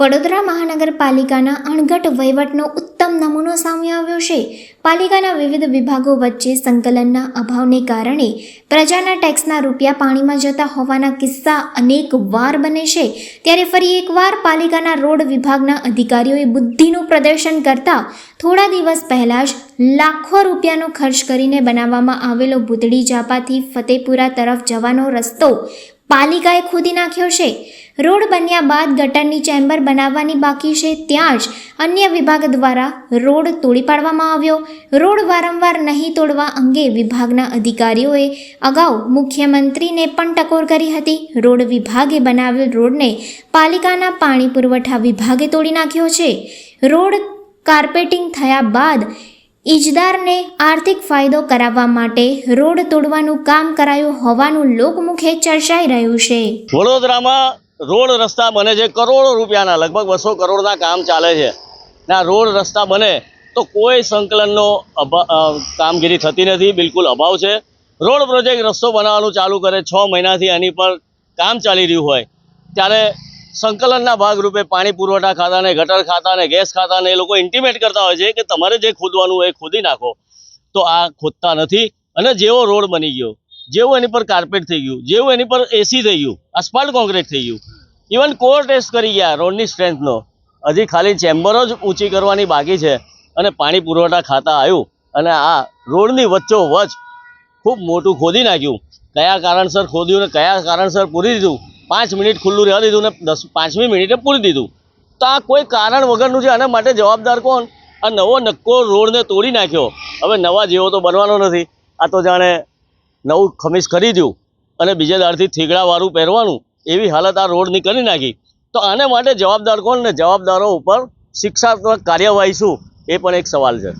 વડોદરા મહાનગરપાલિકાના અણઘડ વહીવટનો ઉત્તમ નમૂનો સામે આવ્યો છે। પાલિકાના વિવિધ વિભાગો વચ્ચે સંકલનના અભાવને કારણે પ્રજાના ટેક્સના રૂપિયા પાણીમાં જતા હોવાના કિસ્સા અનેક વાર બને છે। ત્યારે ફરી એકવાર પાલિકાના રોડ વિભાગના અધિકારીઓએ બુદ્ધિનું પ્રદર્શન કરતા થોડા દિવસ પહેલાં જ લાખો રૂપિયાનો ખર્ચ કરીને બનાવવામાં આવેલો ભૂતળી જાપાથી ફતેપુરા તરફ જવાનો રસ્તો પાલિકાએ ખોદી નાખ્યો છે। રોડ બન્યા બાદ ગટરની ચેમ્બર બનાવવાની બાકી છે, ત્યાં જ અન્ય વિભાગ દ્વારા રોડ તોડી પાડવામાં આવ્યો। રોડ વારંવાર નહીં તોડવા અંગે વિભાગના અધિકારીઓએ અગાઉ મુખ્યમંત્રીને પણ ટકોર કરી હતી। રોડ વિભાગે બનાવેલ રોડને પાલિકાના પાણી પુરવઠા વિભાગે તોડી નાખ્યો છે। રોડ કાર્પેટિંગ થયા બાદ ઈજદારને આર્થિક ફાયદો કરાવવા માટે રોડ તોડવાનું કામ કરાયું હોવાનું લોકમુખે ચર્ચાઈ રહ્યું છે। વડોદરામાં રોડ રસ્તા બને છે, કરોડો રૂપિયાના, લગભગ 200 કરોડના કામ ચાલે છે ને આ રોડ રસ્તા બને તો કોઈ સંકલનનો કામગીરી થતી નથી, બિલકુલ અભાવ છે। રોડ પ્રોજેક્ટ રસ્તો બનાવવાનું ચાલુ કરે 6 મહિનાથી આની પર કામ ચાલી રહ્યું હોય ત્યારે સંકલનના ભાગરૂપે પાણી પુરવઠા ખાતાને, ગટર ખાતાને, ગેસ ખાતાને એ લોકો ઇન્ટિમેટ કરતા હોય છે કે તમારે જે ખોદવાનું હોય એ ખોદી નાખો, તો આ ખોદતા નથી। અને જેવો રોડ બની ગયો, જેવું એની પર કાર્પેટ થઈ ગયું, જેવું એની પર એસી થઈ ગયું, આસ્ફાલ્ટ કોન્ક્રીટ થઈ ગયું, ઇવન કોર ટેસ્ટ કરી ગયા રોડની સ્ટ્રેન્થનો, હજી ખાલી ચેમ્બરો જ ઊંચી કરવાની બાકી છે અને પાણી પુરવઠા ખાતા આવ્યું અને આ રોડની વચ્ચોવચ્ચ ખૂબ મોટું ખોદી નાખ્યું। કયા કારણસર ખોદ્યું ને કયા કારણસર પૂરી દીધું, 5 મિનિટ ખુલ્લું રહેવા દીધું ને 5મી મિનિટે પૂરી દીધું, તો આ કોઈ કારણ વગરનું છે। આના માટે જવાબદાર કોણ? આ નવો નક્કો રોડને તોડી નાખ્યો, હવે નવા જેવો તો બનવાનો નથી। આ તો જાણે નવું ખમીસ ખરીદ્યું અને બીજે દાડથી થીગડાવાળું પહેરવાનું એવી હાલત આ રોડની કરી નાખી। તો આને માટે જવાબદાર કોણ ને જવાબદારો ઉપર શિક્ષાત્મક કાર્યવાહી શું, એ પણ એક સવાલ છે।